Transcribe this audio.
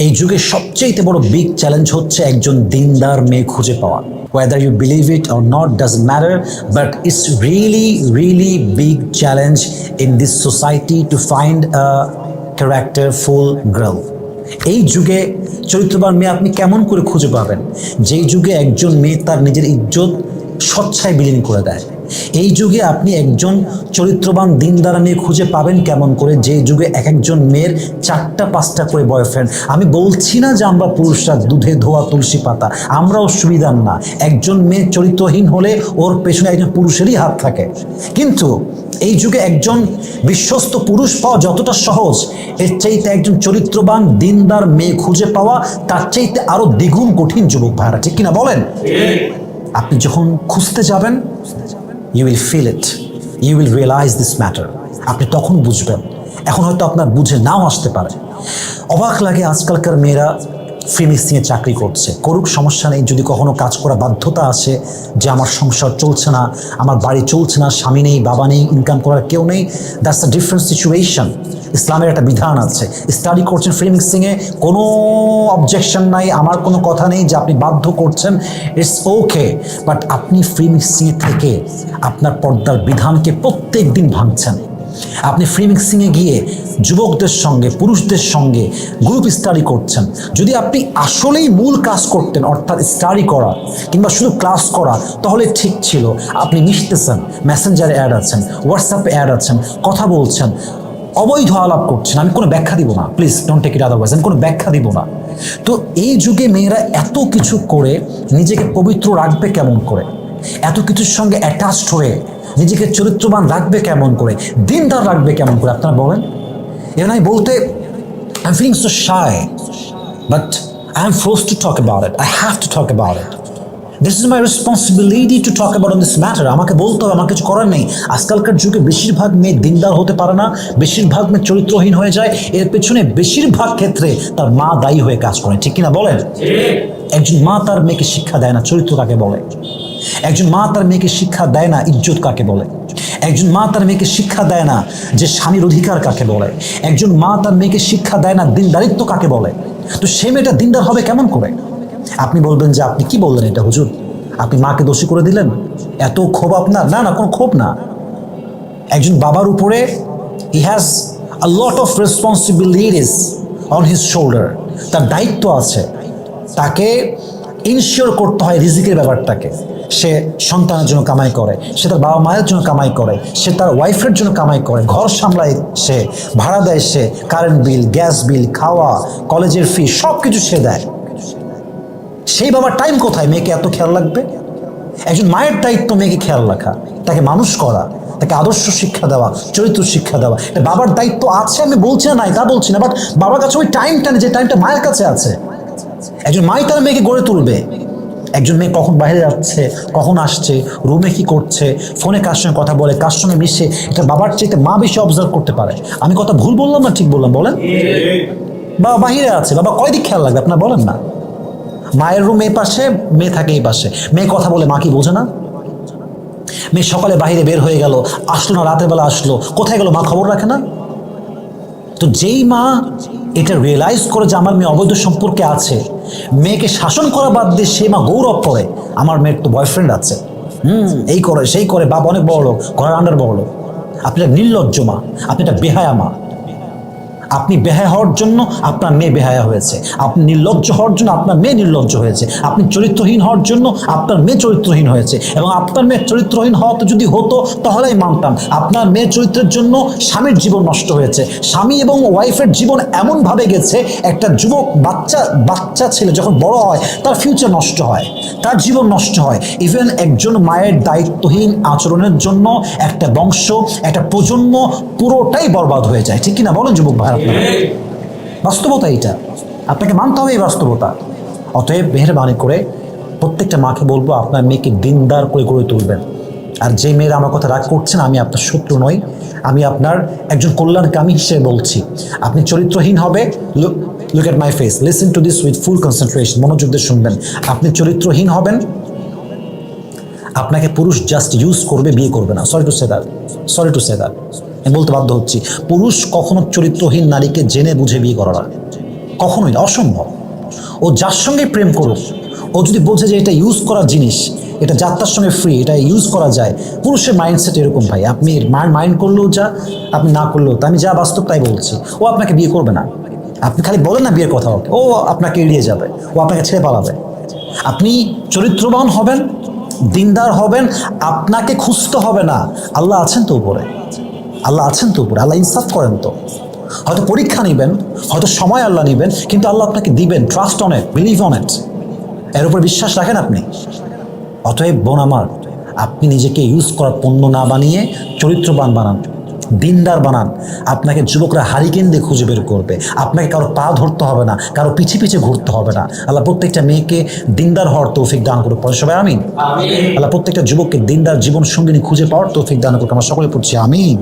এই যুগের সবচেয়ে বড় বিগ চ্যালেঞ্জ হচ্ছে একজন দিনদার মেয়ে খুঁজে পাওয়া। Whether you believe it or not doesn't matter, but it's really big challenge in this society to find a characterful girl. এই যুগে চরিত্রবান মেয়ে আপনি কেমন করে খুঁজে পাবেন? যেই যুগে একজন মেয়ে তার নিজের ইজ্জত স্বচ্ছায় বিলীন করে দেয়। এই যুগে আপনি একজন চরিত্রবান দিনদার মেয়ে খুঁজে পাবেন কেমন করে? যে যুগে এক একজন মেয়ের 4টা-5টা করে বয়ফ্রেন্ড। আমি বলছি না যে আমরা পুরুষরা দুধে ধোয়া তুলসী পাতা, আমরাও সুবিধার না। একজন মেয়ে চরিত্রহীন হলে ওর পেছনে একজন পুরুষেরই হাত থাকে। কিন্তু এই যুগে একজন বিশ্বস্ত পুরুষ পাওয়া যতটা সহজ, এর চাইতে একজন চরিত্রবান দিনদার মেয়ে খুঁজে পাওয়া তার চাইতে আরো দ্বিগুণ কঠিন, যুবক ভাইরা, ঠিক কিনা বলেন? আপনি যখন খুঁজতে যাবেন, you will feel it, you will realize this matter. আপনি তখন বুঝবেন। এখন হয়তো আপনার বুঝে নাও আসতে পারে। অবাক লাগে আজকালকার মেয়েরা ফ্রি মিক্সিংয়ে চাকরি করছে। করুক, সমস্যা নেই। যদি কখনো কাজ করা বাধ্যতা আসে যে আমার সংসার চলছে না, আমার বাড়ি চলছে না, স্বামী নেই, বাবা নেই, ইনকাম করার কেউ নেই, দ্যাটস আ ডিফারেন্ট সিচুয়েশন। ইসলামের একটা বিধান আছে। স্টাডি করছেন ফ্রি মিক্সিংয়ে, কোনো অবজেকশন নাই, আমার কোনো কথা নেই যে আপনি বাধ্য করছেন, ইটস ওকে। বাট আপনি ফ্রি মিক্সিংয়ে থেকে আপনার পর্দার বিধানকে প্রত্যেক দিন ভাঙছেন। আপনি ফ্রি মিক্সিংয়ে গিয়ে যুবকদের সঙ্গে, পুরুষদের সঙ্গে গ্রুপ স্টাডি করছেন। যদি আপনি আসলেই মূল কাজ করতেন, অর্থাৎ স্টাডি করা কিংবা শুধু ক্লাস করা, তাহলে ঠিক ছিল। আপনি মিশতেছেন, মেসেঞ্জারে অ্যাড আছেন, হোয়াটসঅ্যাপে অ্যাড আছেন, কথা বলছেন, অবৈধ আলাপ করছেন। আমি কোনো ব্যাখ্যা দিব না, please don't take it otherwise. আমি কোনো ব্যাখ্যা দিব না। তো এই যুগে মেয়েরা এত কিছু করে নিজেকে পবিত্র রাখবে কেমন করে? এত কিছুর সঙ্গে অ্যাটাচড হয়ে নিজেকে চরিত্রবান রাখবে কেমন করে? দিনদার রাখবে কেমন করে? আপনারা বলেন। এবার আমি বলতে, I am feeling so shy, but I am forced to talk about it. I have to talk about it. This is my responsibility to talk about on this matter. আমাকে বলতে হবে, আমার কিছু করার নেই। আজকালকার যুগে বেশিরভাগ মেয়ে দিনদার হতে পারে না, বেশিরভাগ মেয়ে চরিত্রহীন হয়ে যায়। এর পেছনে বেশিরভাগ ক্ষেত্রে তার মা দায়ী হয়ে কাজ করে, ঠিক কিনা বলেন? একজন মা তার মেয়েকে শিক্ষা দেয় না চরিত্র কাকে বলে। একজন মা তার মেয়েকে শিক্ষা দেয় না ইজ্জত কাকে বলে। একজন মা তার মেয়েকে শিক্ষা দেয় না যে স্বামীর অধিকার কাকে বলে। একজন মা তার মেয়েকে শিক্ষা দেয় না দিনদারিত্ব কাকে বলে। তো সে মেয়েটা দিনদার হবে কেমন করে? আপনি বলবেন যে আপনি কি বললেন এটা হুজুর, আপনি মাকে দোষী করে দিলেন, এত ক্ষোভ আপনার? না না, কোনো ক্ষোভ না। একজন বাবার উপরে he has a lot of responsibilities on his shoulder. তার দায়িত্ব আছে, তাকে ইনশিওর করতে হয় রিজিকের ব্যাপারটাকে। সে সন্তানের জন্য কামাই করে, সে তার বাবা মায়ের জন্য কামাই করে, সে তার ওয়াইফের জন্য কামাই করে, ঘর সামলায়, সে ভাড়া দেয়, সে কারেন্ট বিল, গ্যাস বিল, খাওয়া, কলেজের ফি সব কিছু সে দেয়। সেই বাবার টাইম কোথায় মেয়েকে এত খেয়াল রাখবে? একজন মায়ের দায়িত্ব মেয়েকে খেয়াল রাখা, তাকে মানুষ করা, তাকে আদর্শ শিক্ষা দেওয়া, চরিত্র শিক্ষা দেওয়া। এটা বাবার দায়িত্ব আছে, আমি বলছি না নাই, তা বলছি না। বাট বাবার কাছে ওই টাইমটা নেই যে টাইমটা মায়ের কাছে আছে। একজন মাই তার মেয়েকে গড়ে তুলবে। একজন মেয়ে কখন বাইরে যাচ্ছে, কখন আসছে, রুমে কি করছে, ফোনে কার সঙ্গে কথা বলে, কার সঙ্গে মিশে, এটা বাবার চাইতে মা বেশি অবজার্ভ করতে পারে। আমি কথা ভুল বললাম না ঠিক বললাম? বলেন। বাবা বাহিরে আছে, বাবা কয়দিক খেয়াল রাখবে আপনার? বলেন না। মায়ের রুম এই পাশে, মেয়ে থাকে এই পাশে। মেয়ে কথা বলে, মা কি বোঝে না? মেয়ে সকালে বাইরে বের হয়ে গেল, আসলো না, রাতের বেলা আসলো, কোথায় গেল, মা খবর রাখে না? তো যেই মা এটা রিয়েলাইজ করে যে আমার মেয়ে অবৈধ সম্পর্কে আছে, মেয়েকে শাসন করা বাদ দিয়ে সেই মা গৌরব করে আমার মেয়ের তো বয়ফ্রেন্ড আছে, এই করে সেই করে, বাবা অনেক বড় লোক, ঘরের আন্ডার বড় লোক। আপনি একটা নির্লজ্জ মা, আপনি একটা বেহায়া মা। আপনি বেহায়া হওয়ার জন্য আপনার মেয়ে বেহায়া হয়েছে, আপনি নির্লজ্জ হওয়ার জন্য আপনার মেয়ে নির্লজ্জ হয়েছে, আপনি চরিত্রহীন হওয়ার জন্য আপনার মেয়ে চরিত্রহীন হয়েছে। এবং আপনার মেয়ে চরিত্রহীন হওয়া তো যদি হতো তাহলেই মানতাম। আপনার মেয়ের চরিত্রের জন্য স্বামীর জীবন নষ্ট হয়েছে, স্বামী এবং ওয়াইফের জীবন এমনভাবে গেছে, একটা যুবক বাচ্চা ছেলে যখন বড় হয় তার ফিউচার নষ্ট হয়, তার জীবন নষ্ট হয়। ইভেন একজন মায়ের দায়িত্বহীন আচরণের জন্য একটা বংশ, একটা প্রজন্ম পুরোটাই বরবাদ হয়ে যায়, ঠিক কিনা বলেন যুবক ভাই? বাস্তবতা এটা, আপনাকে মানতে হবে এই বাস্তবতা। অতএব মেহেরবানি করে প্রত্যেকটা মাকে বলবো, আপনার মেয়েকে দিনদার করে গড়ে তুলবেন। আর যে মেয়েরা আমার কথা রাগ করছেন, আমি আপনার শত্রু নই, আমি আপনার একজন কল্যাণকামী হিসেবে বলছি। আপনি চরিত্রহীন হবে, look at my face, listen to this with full concentration, মনোযোগ দিয়ে শুনবেন। আপনি চরিত্রহীন হবেন, আপনাকে পুরুষ জাস্ট ইউজ করবে, বিয়ে করবে না। সরি টু সে দ্যাট, আমি বলতে বাধ্য হচ্ছি, পুরুষ কখনো চরিত্রহীন নারীকে জেনে বুঝে বিয়ে করে না, কখনোই না, অসম্ভব। ও যার সঙ্গে প্রেম করুক, ও যদি বলছে যে এটা ইউজ করার জিনিস, এটা যাত্রার সঙ্গে ফ্রি, এটা ইউজ করা যায়, পুরুষের মাইন্ডসেট এরকম ভাই। আপনি মাইন্ড করলেও যা, আপনি না করলেও তা। আমি যা বাস্তব তাই বলছি। ও আপনাকে বিয়ে করবে না, আপনি খালি বলেন না বিয়ের কথা ওকে, ও আপনাকে এড়িয়ে যাবে, ও আপনাকে ছেড়ে পালাবে। আপনি চরিত্রবান হবেন, দিনদার হবেন, আপনাকে খুঁজতে হবে না। আল্লাহ আছেন তো উপরে, আল্লাহ আছেন তো উপরে, আল্লাহ ইনসাফ করেন তো। হয়তো পরীক্ষা নেবেন, হয়তো সময় আল্লাহ নেবেন, কিন্তু আল্লাহ আপনাকে দিবেন। Trust on it, believe on it, এর উপর বিশ্বাস রাখেন আপনি। অতএব বোন আমার, আপনি নিজেকে ইউজ করার পণ্য না বানিয়ে চরিত্রবান বানান, দিনদার বানান। আপনাকে যুবকরা হারিকেন দিয়ে খুঁজে বের করবে। আপনাকে কারো পা ধরতে হবে না, কারো পিছে পিছে ঘুরতে হবে না। আল্লাহ প্রত্যেকটা মেয়েকে দিনদার হওয়ার তৌফিক দান করুক, পড়ে সবাই আমিন। আল্লাহ প্রত্যেকটা যুবককে দিনদার জীবন সঙ্গিনী খুঁজে পাওয়ার তৌফিক দান করুক, আমরা সকলে পড়ছি আমিন।